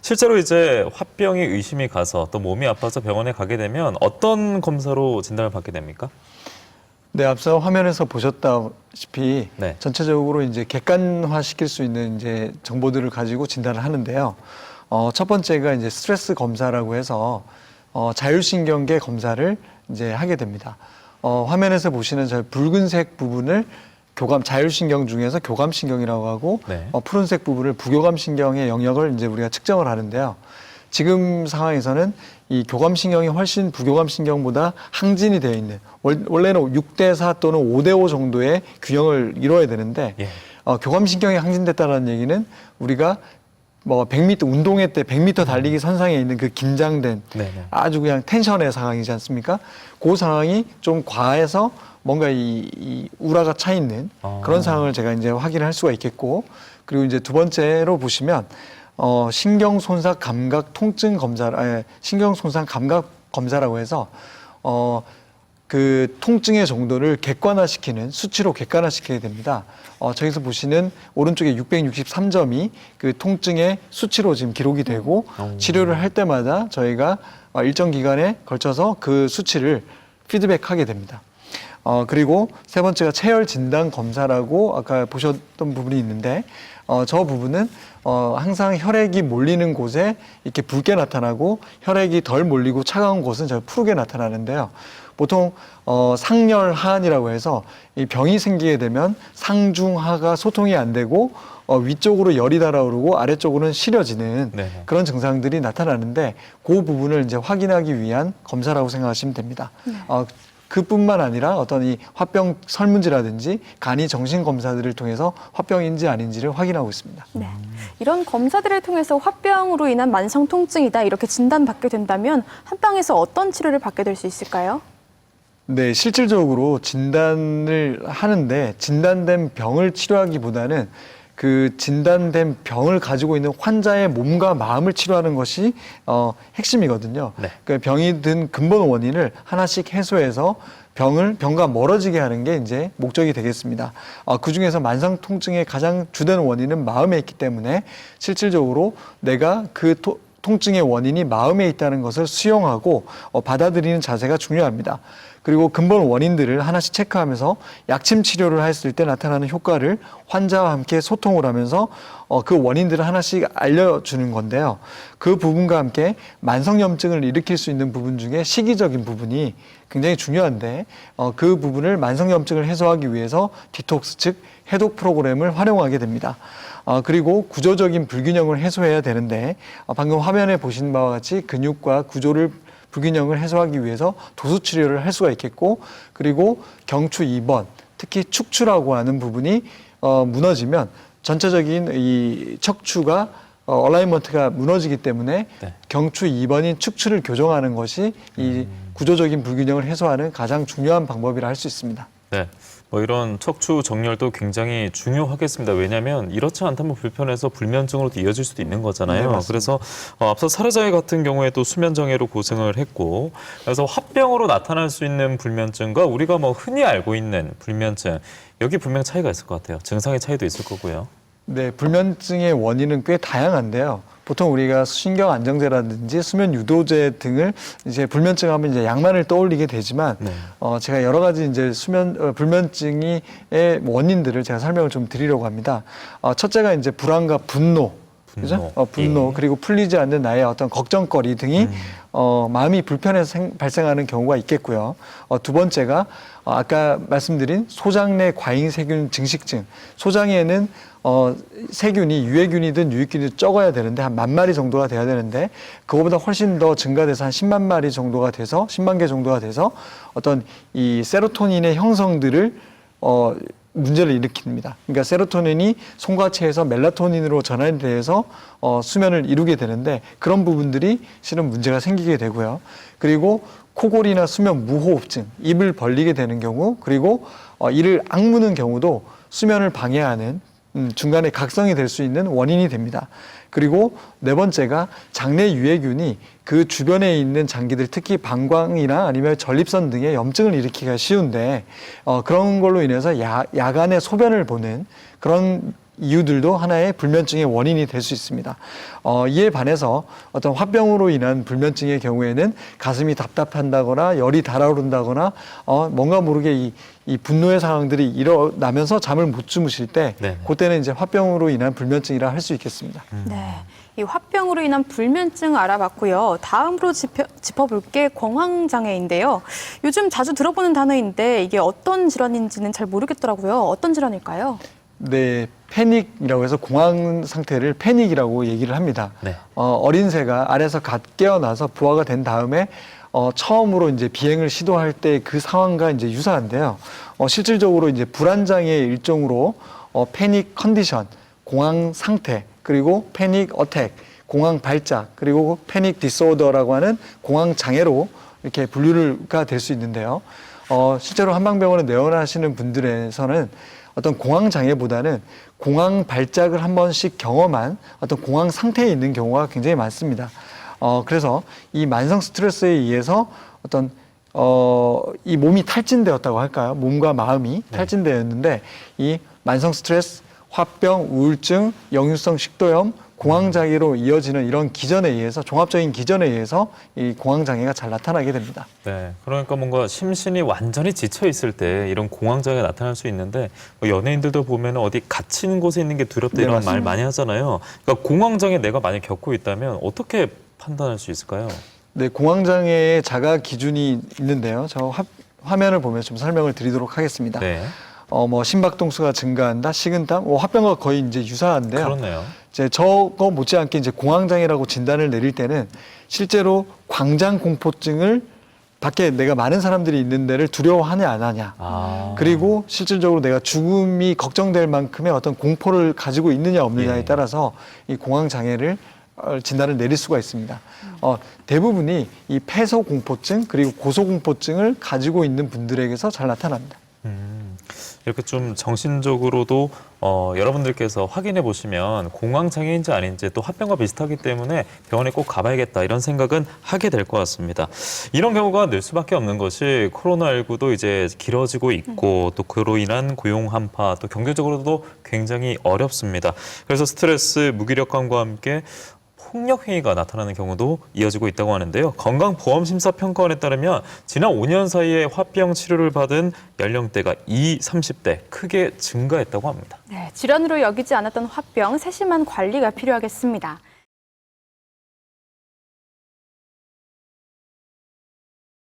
실제로 이제 화병이 의심이 가서 또 몸이 아파서 병원에 가게 되면 어떤 검사로 진단을 받게 됩니까? 네, 앞서 화면에서 보셨다시피 네. 전체적으로 이제 객관화 시킬 수 있는 이제 정보들을 가지고 진단을 하는데요. 첫 번째가 이제 스트레스 검사라고 해서 자율신경계 검사를 이제 하게 됩니다. 화면에서 보시는 저 붉은색 부분을 자율신경 중에서 교감신경이라고 하고 네. 푸른색 부분을 부교감신경의 영역을 이제 우리가 측정을 하는데요. 지금 상황에서는 이 교감신경이 훨씬 부교감신경보다 항진이 되어 있는 원래는 6대4 또는 5대5 정도의 균형을 이루어야 되는데 예. 교감신경이 항진됐다는 얘기는 우리가 뭐 100m 운동회 때 100m 달리기 선상에 있는 그 긴장된 네네. 아주 그냥 텐션의 상황이지 않습니까? 그 상황이 좀 과해서 뭔가 이 우라가 차 있는 그런 상황을 제가 이제 확인할 수가 있겠고, 그리고 이제 두 번째로 보시면 신경손상 감각 통증 검사, 신경손상 감각 검사라고 해서 그 통증의 정도를 객관화시키는 수치로 객관화시키게 됩니다. 저기서 보시는 오른쪽에 663점이 그 통증의 수치로 지금 기록이 되고 치료를 할 때마다 저희가 일정 기간에 걸쳐서 그 수치를 피드백하게 됩니다. 그리고 세 번째가 체열 진단 검사라고 아까 보셨던 부분이 있는데 저 부분은 항상 혈액이 몰리는 곳에 이렇게 붉게 나타나고 혈액이 덜 몰리고 차가운 곳은 저 푸르게 나타나는데요. 보통 상열하한이라고 해서 이 병이 생기게 되면 상중하가 소통이 안 되고 위쪽으로 열이 달아오르고 아래쪽으로는 시려지는 네네. 그런 증상들이 나타나는데 그 부분을 이제 확인하기 위한 검사라고 생각하시면 됩니다. 그뿐만 아니라 어떤 이 화병 설문지라든지 간이 정신 검사들을 통해서 화병인지 아닌지를 확인하고 있습니다. 네. 이런 검사들을 통해서 화병으로 인한 만성 통증이다 이렇게 진단받게 된다면 한방에서 어떤 치료를 받게 될 수 있을까요? 네, 실질적으로 진단을 하는데 진단된 병을 치료하기보다는 그 진단된 병을 가지고 있는 환자의 몸과 마음을 치료하는 것이 핵심이거든요. 네. 그 병이 든 근본 원인을 하나씩 해소해서 병과 멀어지게 하는 게 이제 목적이 되겠습니다. 그 중에서 만성 통증의 가장 주된 원인은 마음에 있기 때문에 실질적으로 내가 그 통증의 원인이 마음에 있다는 것을 수용하고 받아들이는 자세가 중요합니다. 그리고 근본 원인들을 하나씩 체크하면서 약침 치료를 했을 때 나타나는 효과를 환자와 함께 소통을 하면서 그 원인들을 하나씩 알려주는 건데요. 그 부분과 함께 만성염증을 일으킬 수 있는 부분 중에 시기적인 부분이 굉장히 중요한데 그 부분을 만성염증을 해소하기 위해서 디톡스 즉 해독 프로그램을 활용하게 됩니다. 그리고 구조적인 불균형을 해소해야 되는데 방금 화면에 보신 바와 같이 근육과 구조를 불균형을 해소하기 위해서 도수 치료를 할 수가 있겠고, 그리고 경추 2번 특히 축추라고 하는 부분이 무너지면 전체적인 이 척추가 얼라이먼트가 무너지기 때문에 네. 경추 2번인 축추를 교정하는 것이 이 구조적인 불균형을 해소하는 가장 중요한 방법이라 할 수 있습니다. 네. 뭐 이런 척추 정렬도 굉장히 중요하겠습니다. 왜냐하면 이렇지 않다면 불편해서 불면증으로도 이어질 수도 있는 거잖아요. 네, 그래서 앞서 사례자의 같은 경우에도 수면장애로 고생을 했고, 그래서 화병으로 나타날 수 있는 불면증과 우리가 뭐 흔히 알고 있는 불면증, 여기 분명 차이가 있을 것 같아요. 증상의 차이도 있을 거고요. 네, 불면증의 원인은 꽤 다양한데요. 보통 우리가 신경 안정제라든지 수면 유도제 등을 이제 불면증 하면 이제 약만을 떠올리게 되지만 네. 제가 여러 가지 이제 불면증의 원인들을 제가 설명을 좀 드리려고 합니다. 첫째가 이제 불안과 분노. 그죠? 분노 예. 그리고 풀리지 않는 나의 어떤 걱정거리 등이 마음이 불편해서 발생하는 경우가 있겠고요. 두 번째가 아까 말씀드린 소장내 과잉세균 증식증. 소장에는 세균이 유해균이든 유익균이든 적어야 되는데 한 10,000마리 정도가 돼야 되는데 그거보다 훨씬 더 증가돼서 한 10만 마리 정도가 돼서 10만 개 정도가 돼서 어떤 이 세로토닌의 형성들을 문제를 일으킵니다. 그러니까 세로토닌이 송과체에서 멜라토닌으로 전환이 돼서 수면을 이루게 되는데 그런 부분들이 실은 문제가 생기게 되고요. 그리고 코골이나 수면 무호흡증, 입을 벌리게 되는 경우, 그리고 이를 악무는 경우도 수면을 방해하는 중간에 각성이 될 수 있는 원인이 됩니다. 그리고 네 번째가 장내 유해균이 그 주변에 있는 장기들, 특히 방광이나 아니면 전립선 등의 염증을 일으키기가 쉬운데 그런 걸로 인해서 야간에 소변을 보는 그런 이유들도 하나의 불면증의 원인이 될 수 있습니다. 이에 반해서 어떤 화병으로 인한 불면증의 경우에는 가슴이 답답한다거나 열이 달아오른다거나 뭔가 모르게 이 분노의 상황들이 일어나면서 잠을 못 주무실 때 네. 그때는 이제 화병으로 인한 불면증이라 할 수 있겠습니다. 네. 이 화병으로 인한 불면증 알아봤고요. 다음으로 짚어볼 게 공황장애인데요. 요즘 자주 들어보는 단어인데 이게 어떤 질환인지는 잘 모르겠더라고요. 어떤 질환일까요? 네, 패닉이라고 해서 공황 상태를 패닉이라고 얘기를 합니다. 네. 어린 새가 알에서 갓 깨어나서 부화가 된 다음에 처음으로 이제 비행을 시도할 때 그 상황과 이제 유사한데요. 실질적으로 이제 불안장애의 일종으로 패닉 컨디션, 공황 상태, 그리고 패닉 어택, 공황 발작, 그리고 패닉 디스오더라고 하는 공황 장애로 이렇게 분류가 될 수 있는데요. 실제로 한방병원에 내원하시는 분들에서는 어떤 공황 장애보다는 공황 발작을 한 번씩 경험한 어떤 공황 상태에 있는 경우가 굉장히 많습니다. 그래서 이 만성 스트레스에 의해서 어떤 이 몸이 탈진되었다고 할까요? 몸과 마음이 탈진되었는데 이 만성 스트레스, 화병, 우울증, 역류성 식도염, 공황장애로 이어지는 이런 기전에 의해서 종합적인 기전에 의해서 이 공황장애가 잘 나타나게 됩니다. 네, 그러니까 뭔가 심신이 완전히 지쳐 있을 때 이런 공황장애가 나타날 수 있는데 뭐 연예인들도 보면 어디 갇히는 곳에 있는 게 두렵다 네, 이런 말 맞습니다. 많이 하잖아요. 그러니까 공황장애 내가 많이 겪고 있다면 어떻게 판단할 수 있을까요? 네, 공황장애의 자가 기준이 있는데요. 저 화면을 보면 좀 설명을 드리도록 하겠습니다. 네, 뭐 심박동수가 증가한다, 식은땀, 화병과 거의 이제 유사한데요. 그렇네요. 이제 저거 못지않게 이제 공황장애라고 진단을 내릴 때는 실제로 광장 공포증을 밖에 내가 많은 사람들이 있는 데를 두려워하냐 안 하냐. 그리고 실질적으로 내가 죽음이 걱정될 만큼의 어떤 공포를 가지고 있느냐 없느냐에 예. 따라서 이 공황장애를 진단을 내릴 수가 있습니다. 대부분이 이 폐소공포증 그리고 고소공포증을 가지고 있는 분들에게서 잘 나타납니다. 이렇게 좀 정신적으로도 여러분들께서 확인해 보시면 공황장애인지 아닌지 또 화병과 비슷하기 때문에 병원에 꼭 가봐야겠다 이런 생각은 하게 될 것 같습니다. 이런 경우가 늘 수밖에 없는 것이 코로나19도 이제 길어지고 있고 또 그로 인한 고용 한파 또 경제적으로도 굉장히 어렵습니다. 그래서 스트레스, 무기력감과 함께 폭력 행위가 나타나는 경우도 이어지고 있다고 하는데요. 건강보험심사평가원에 따르면 지난 5년 사이에 화병 치료를 받은 연령대가 20, 30대 크게 증가했다고 합니다. 네, 질환으로 여기지 않았던 화병 세심한 관리가 필요하겠습니다.